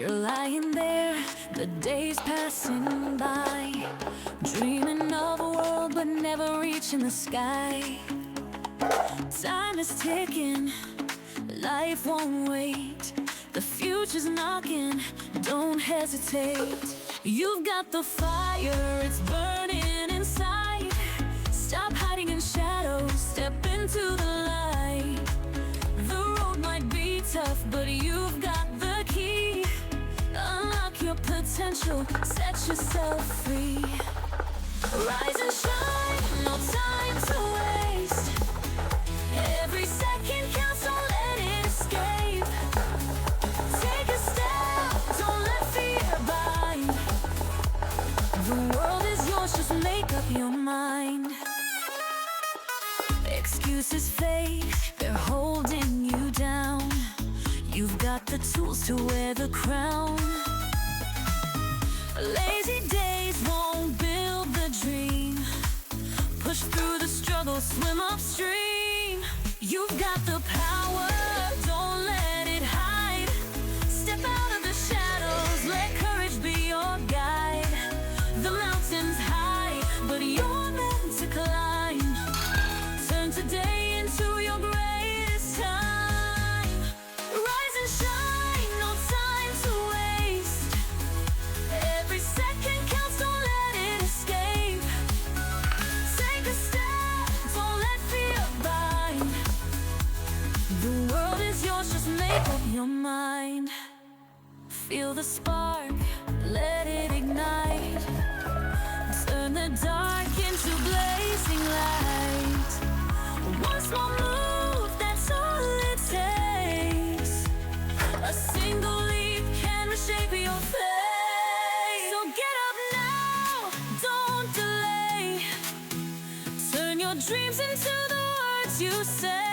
You're lying there, the days passing by, dreaming of a world but never reaching the sky. Time is ticking, life won't wait. The future's knocking, don't hesitate. You've got the fire, it's burning inside. Stop hiding in shadows, step into the light. The road might be tough, but you've got the key. Unlock your potential, set yourself free. Rise and shine, no time to waste. Every second counts, don't let it escape. Take a step, don't let fear bind. The world is yours, just make up your mind. Excuses fade, they're holding you down. You've got the tools to wear the crown. Lazy days won't build the dream. Push through the struggle, swim upstream. You've got the power, don't let it hide. Step out of the shadows, let courage be your guide. The mountain's high, but you're meant to climb. Turn today into your greatest time. Rise and shine, no time to waste. Every second counts, don't let it escape. Take a step, don't let fear bind. The world is yours, just make up your mind. Feel the spark, let it ignite. Turn the dark into blazing light. One small move, that's all it takes. A single leap can reshape your fate. So get up now, don't delay. Turn your dreams into the words you say.